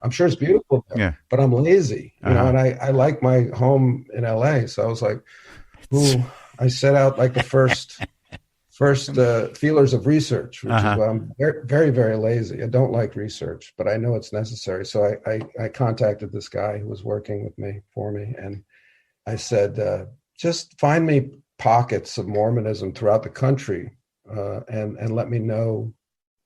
I'm sure it's beautiful there, Yeah. but I'm lazy, Uh-huh. and I like my home in LA. So I was like, It's, ooh, I set out like the first feelers of research, which is uh-huh. why I'm very, very, very lazy. I don't like research, but I know it's necessary. So I contacted this guy who was working with me for me, and I said, just find me pockets of Mormonism throughout the country, and let me know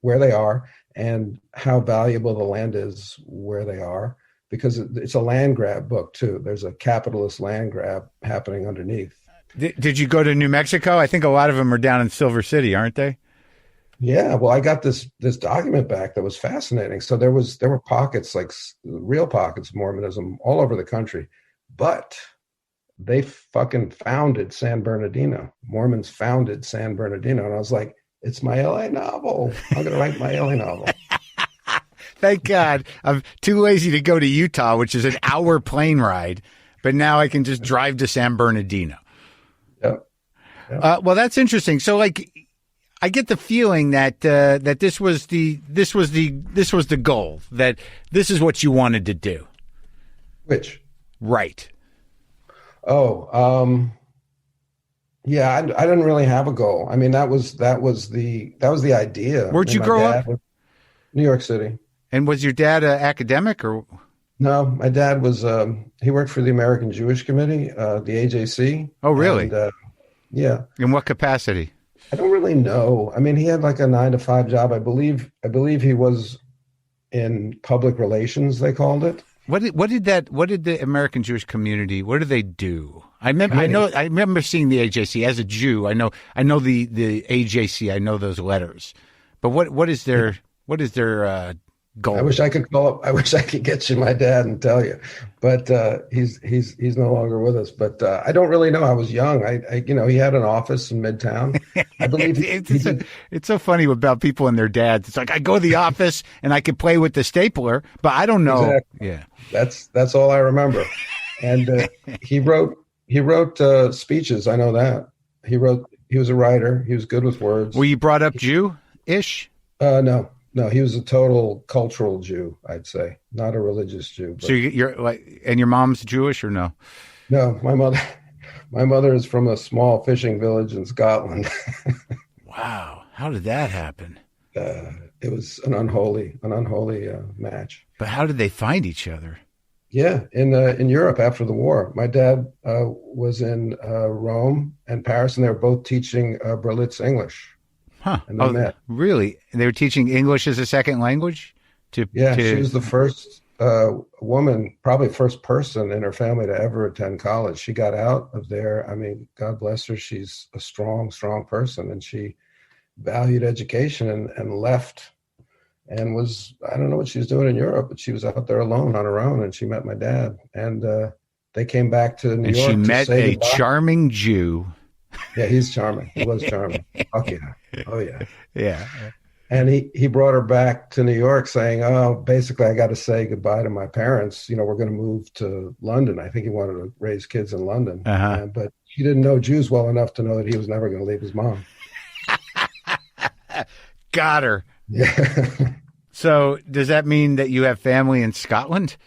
where they are and how valuable the land is where they are, because it's a land grab book too. There's a capitalist land grab happening underneath. Did you go to New Mexico? I think a lot of them are down in Silver City, aren't they? Yeah, well, I got this document back that was fascinating. So there were pockets, like real pockets of Mormonism all over the country, but they fucking founded San Bernardino. Mormons founded San Bernardino, and I was like, it's my LA novel. I'm gonna write my LA novel. Thank God. I'm too lazy to go to Utah, which is an hour plane ride, but now I can just drive to San Bernardino. Yep, yep. Well, that's interesting. So, like, I get the feeling that that this was the goal. That this is what you wanted to do. Which? Right. Oh, yeah. I didn't really have a goal. I mean, that was the idea. I Where'd mean, you my grow up? dad was New York City. And was your dad an academic or? No, my dad was he worked for the American Jewish Committee, the AJC, Oh, and really? yeah, In what capacity? I don't really know. I mean, he had like a 9 to 5 job. I believe he was in public relations, they called it. What did the American Jewish community, what do they do? Committee. I remember seeing the AJC as a Jew. I know the AJC. I know those letters. But what is their I goal? wish I could call up. I wish I could get you my dad and tell you, but he's no longer with us. But I don't really know. I was young. He had an office in Midtown. I believe he did. It's so funny about people and their dads. It's like I go to the office and I could play with the stapler, but I don't know. Exactly. Yeah. That's all I remember. And he wrote speeches. I know that he wrote. He was a writer. He was good with Were words. you brought up Jew-ish? No, no, he was a total cultural Jew. I'd say not a religious Jew, So but you're like, and your mom's Jewish or no? no. My mother is from a small fishing village in Scotland. Wow. How did that happen? It was an unholy match. But how did they find each other? Yeah, in Europe after the war. My dad was in Rome and Paris, and they were both teaching Berlitz English, Huh. and they Oh, met. really? They were teaching English as a second language Yeah, she to was the first woman, probably first person in her family to ever attend college. She got out of there. I mean, God bless her. She's a strong, strong person, and she valued education and left and was, I don't know what she was doing in Europe, but she was out there alone on her own, and she met my dad, and they came back to New and she York to met say a goodbye. charming Jew. Yeah, he's charming. He was charming. Fuck yeah. Oh yeah. Yeah. And he brought her back to New York saying, oh, basically, I got to say goodbye to my parents. We're going to move to London. I think he wanted to raise kids in London. Uh-huh. But he didn't know Jews well enough to know that he was never going to leave his mom. Got her. Yeah. So does that mean that you have family in Scotland?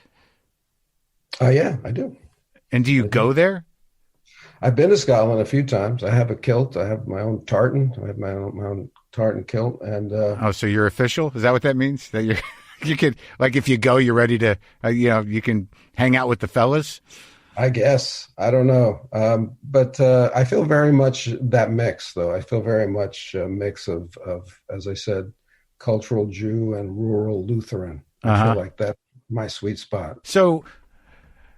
Yeah, I do. And do you I do. go there? I've been to Scotland a few times. I have a kilt. I have my own tartan. I have my own tartan kilt. And Oh, so you're official? Is that what that means? That you're you could like if you go, you're ready to you can hang out with the fellas. I guess. I don't know. But I feel very much that mix, though. I feel very much a mix of, as I said, cultural Jew and rural Lutheran. I feel Uh-huh. like that's my sweet spot. So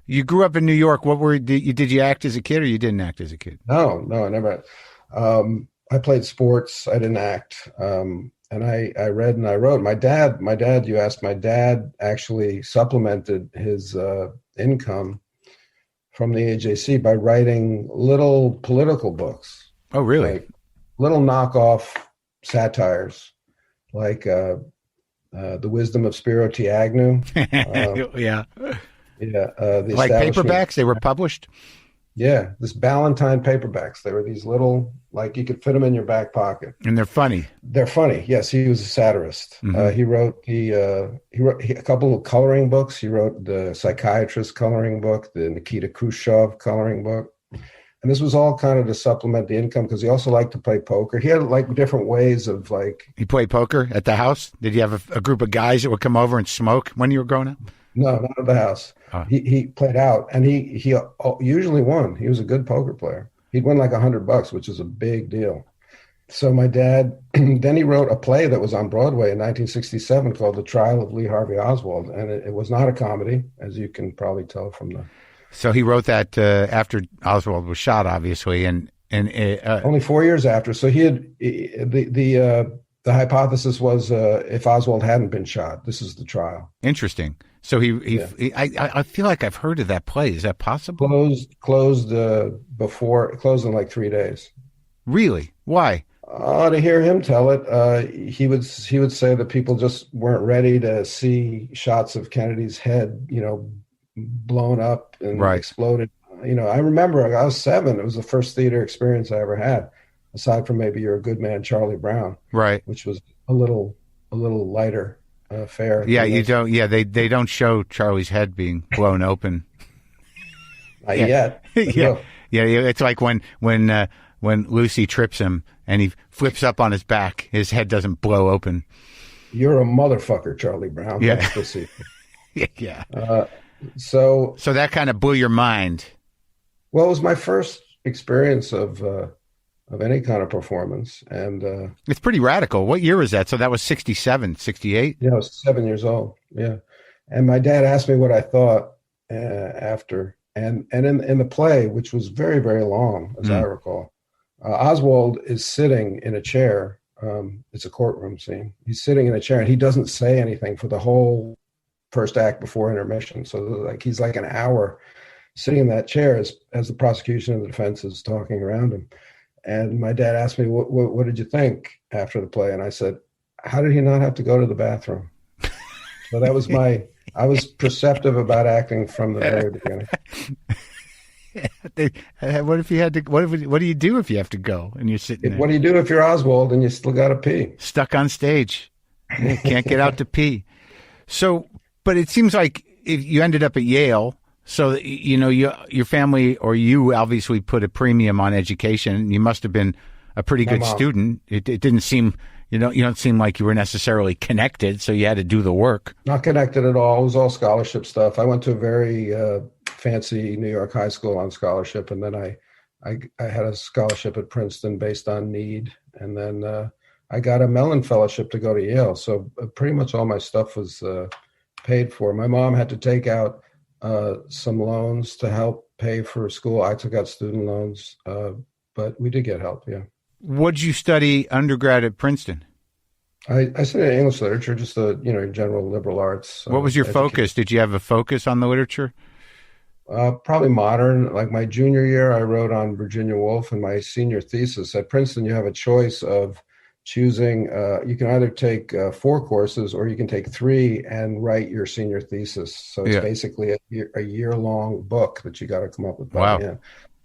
you grew up in New York. Did you act as a kid or you didn't act as a kid? No, no, I never. I played sports. I didn't act. And I read and I wrote. My dad, you asked, my dad actually supplemented his income from the AJC by writing little political books, Oh, really? like little knockoff satires, like The Wisdom of Spiro T. Agnew. Uh, Yeah. yeah, The Like Establishment. paperbacks, they were published. Yeah, this Ballantine paperbacks. They were these little, like you could fit them in your back pocket. And they're funny. They're funny. Yes, he was a satirist. He wrote a couple of coloring books. He wrote the psychiatrist coloring book, the Nikita Khrushchev coloring book. And this was all kind of to supplement the income because he also liked to play poker. He had like different ways of like. He played poker at the house? Did you have a group of guys that would come over and smoke when you were growing up? No, not at the house. He played out, and he usually won. He was a good poker player. He'd win like $100, which is a big deal. So my dad, then he wrote a play that was on Broadway in 1967 called The Trial of Lee Harvey Oswald, and it was not a comedy, as you can probably tell from the. So he wrote that after Oswald was shot, obviously, and only 4 years after. So he had the hypothesis was if Oswald hadn't been shot, this is the trial. Interesting. So I feel like I've heard of that play. Is that possible? Closed in like 3 days. Really? Why? To hear him tell it, he would say that people just weren't ready to see shots of Kennedy's head, blown up and exploded. I remember I was 7. It was the first theater experience I ever had, aside from maybe You're a Good Man, Charlie Brown, right? Which was a little lighter fare. Yeah, you don't. Yeah, they don't show Charlie's head being blown open. Not yet. Yeah. It's like when Lucy trips him and he flips up on his back, his head doesn't blow open. You're a motherfucker, Charlie Brown. Yeah. That's the secret. Yeah. So that kind of blew your mind. Well, it was my first experience of any kind of performance, and it's pretty radical. What year was that? So that was 67, 68? Yeah, I was 7 years old. Yeah, and my dad asked me what I thought after, and in the play, which was very, very long, as I recall, Oswald is sitting in a chair. It's a courtroom scene. He's sitting in a chair, and he doesn't say anything for the whole first act before intermission. So like he's like an hour sitting in that chair as the prosecution and the defense is talking around him. And my dad asked me, what did you think after the play? And I said, how did he not have to go to the bathroom? So that was I was perceptive about acting from the very beginning. What do you do if you have to go and you're sitting there? What do you do if you're Oswald and you still got to pee? Stuck on stage. You can't get out to pee. So, but it seems like if you ended up at Yale, so, your family or you obviously put a premium on education. You must have been a pretty good student. It didn't seem, you don't seem like you were necessarily connected, so you had to do the work. Not connected at all. It was all scholarship stuff. I went to a very fancy New York high school on scholarship, and then I had a scholarship at Princeton based on need, and then I got a Mellon Fellowship to go to Yale. So pretty much all my stuff was paid for. My mom had to take out some loans to help pay for school. I took out student loans, but we did get help, yeah. What did you study undergrad at Princeton? I studied English literature, just general liberal arts. What was your focus? Did you have a focus on the literature? Probably modern. Like my junior year, I wrote on Virginia Woolf, and my senior thesis at Princeton, you have a choice of choosing, you can either take 4 courses or you can take 3 and write your senior thesis. So it's basically a year-long book that you got to come up with. Wow. Yeah.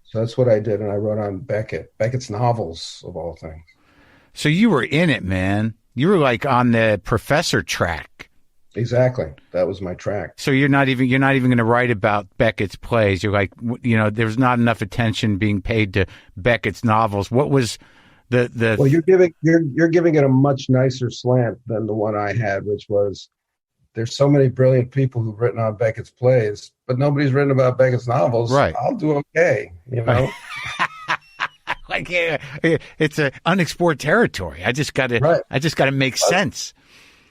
So that's what I did. And I wrote on Beckett's novels, of all things. So you were in it, man. You were like on the professor track. Exactly. That was my track. So you're not even going to write about Beckett's plays. You're like, there's not enough attention being paid to Beckett's novels. What was well, you're giving it a much nicer slant than the one I had, which was there's so many brilliant people who've written on Beckett's plays, but nobody's written about Beckett's novels. Right. I'll do okay, Like it's an unexplored territory. I just got to make sense.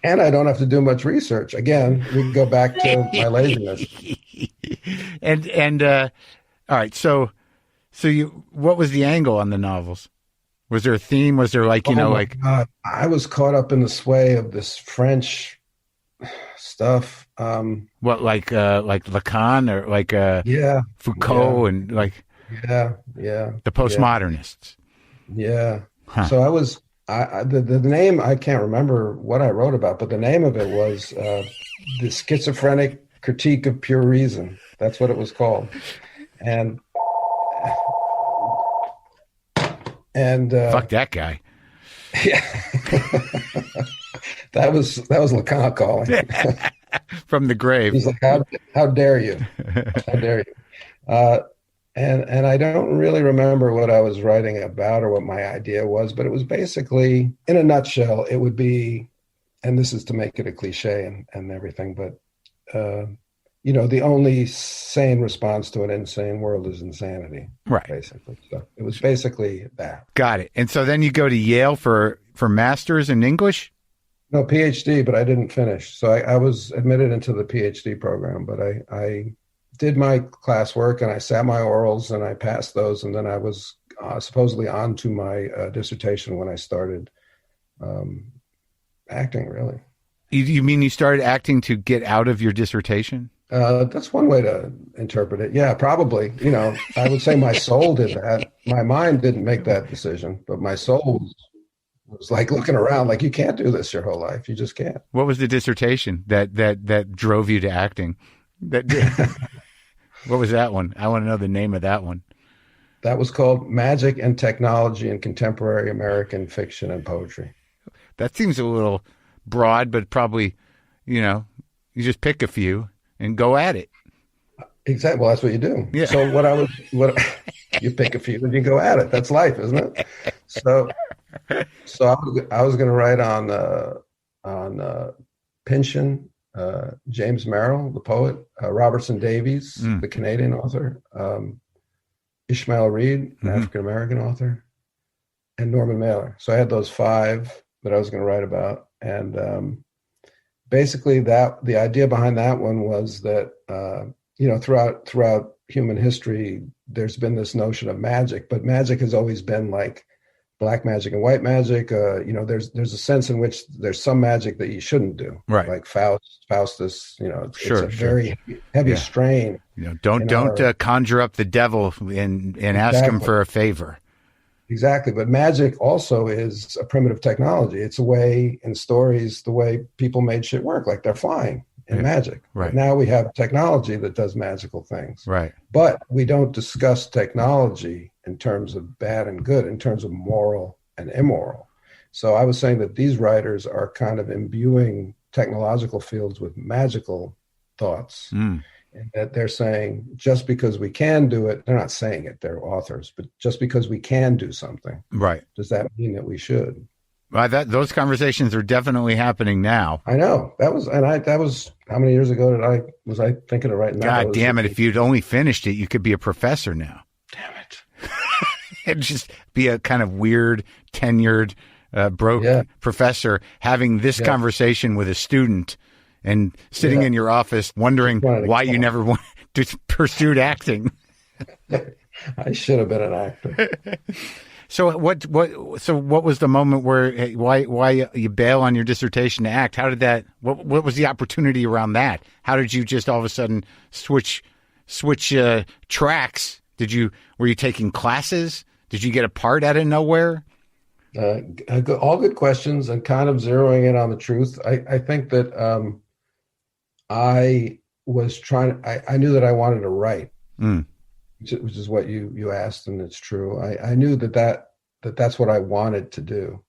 And I don't have to do much research. Again, we can go back to my laziness. And all right, so what was the angle on the novels? Was there a theme? Was there God. I was caught up in the sway of this French stuff. What, like Lacan or Foucault and like the postmodernists. Yeah. Huh. So I was the name, I can't remember what I wrote about, but the name of it was The Schizophrenic Critique of Pure Reason. That's what it was called. And And fuck that guy. Yeah. that was Lacan calling from the grave. He's like, how dare you? How dare you? And I don't really remember what I was writing about or what my idea was, but it was basically, in a nutshell, it would be, and this is to make it a cliche and everything, but the only sane response to an insane world is insanity, right? Basically, so it was basically that. Got it. And so then you go to Yale for masters in English. No, PhD, but I didn't finish. So I was admitted into the PhD program, but I did my classwork and I sat my orals and I passed those, and then I was supposedly on to my dissertation when I started acting. Really? You mean you started acting to get out of your dissertation? That's one way to interpret it. Yeah, probably. I would say my soul did that. My mind didn't make that decision, but my soul was like looking around, like, you can't do this your whole life. You just can't. What was the dissertation that drove you to acting? What was that one? I want to know the name of that one. That was called Magic and Technology in Contemporary American Fiction and Poetry. That seems a little broad, but probably, you just pick a few and go at it. Exactly. Well, that's what you do. Yeah. So you pick a few and you go at it. That's life, isn't it? So I was going to write on Pynchon, James Merrill, the poet, Robertson Davies, the Canadian author, Ishmael Reed, an African-American author, and Norman Mailer. So I had those 5 that I was going to write about. And basically the idea behind that one was that, throughout human history, there's been this notion of magic, but magic has always been like black magic and white magic. There's a sense in which there's some magic that you shouldn't do, right? Like Faustus. It's a very heavy strain. Don't conjure up the devil and ask him for a favor. Exactly, but magic also is a primitive technology. It's a way in stories, the way people made shit work, like they're flying in magic. Right. But now we have technology that does magical things. Right. But we don't discuss technology in terms of bad and good, in terms of moral and immoral. So I was saying that these writers are kind of imbuing technological fields with magical thoughts. And that they're saying, just because we can do it, they're not saying it, they're authors, but just because we can do something, right? Does that mean that we should? Those conversations are definitely happening now. I know. That was how many years ago was I thinking of writing that? God damn it. If you'd only finished it, you could be a professor now. Damn it. It'd just be a kind of weird, tenured, broke professor having this conversation with a student and sitting in your office wondering why you never pursued acting. I should have been an actor. So what was the moment where why you bail on your dissertation to act? How did that? What was the opportunity around that? How did you just all of a sudden switch tracks? Were you taking classes? Did you get a part out of nowhere? All good questions, and kind of zeroing in on the truth. I think that I was I knew that I wanted to write, which is what you asked, and it's true. I knew that's what I wanted to do.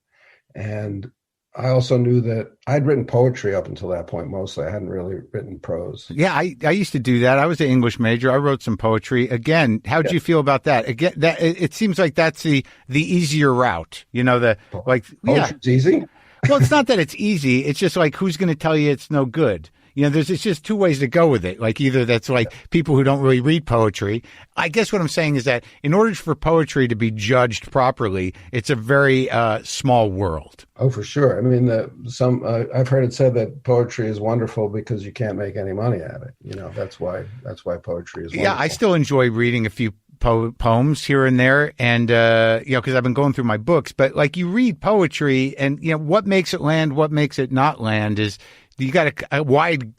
And I also knew that I'd written poetry up until that point. Mostly, I hadn't really written prose. Yeah, I used to do that. I was an English major. I wrote some poetry. Again, how did you feel about that? Again, that it seems like that's the easier route. Poetry's easy. Well, it's not that it's easy. It's just like, who's going to tell you it's no good? It's just 2 ways to go with it. Like, either that's like people who don't really read poetry. I guess what I'm saying is that in order for poetry to be judged properly, it's a very small world. Oh, for sure. I mean, I've heard it said that poetry is wonderful because you can't make any money at it. That's why poetry is wonderful. Yeah, I still enjoy reading a few poems here and there, and because I've been going through my books. But like, you read poetry, and what makes it land, what makes it not land is you got a wide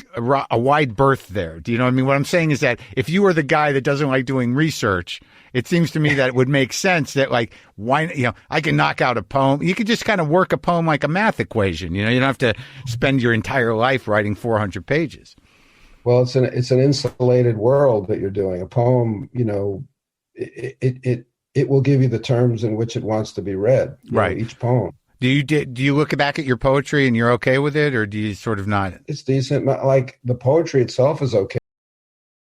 berth there. Do you know what I mean? What I'm saying is that if you are the guy that doesn't like doing research, it seems to me that it would make sense that, like, why, I can knock out a poem. You could just kind of work a poem like a math equation. You don't have to spend your entire life writing 400 pages. Well, it's an insulated world that you're doing. A poem, it will give you the terms in which it wants to be read. Right. Each poem. Do you look back at your poetry and you're okay with it, or do you sort of not? It's decent. Like the poetry itself is okay.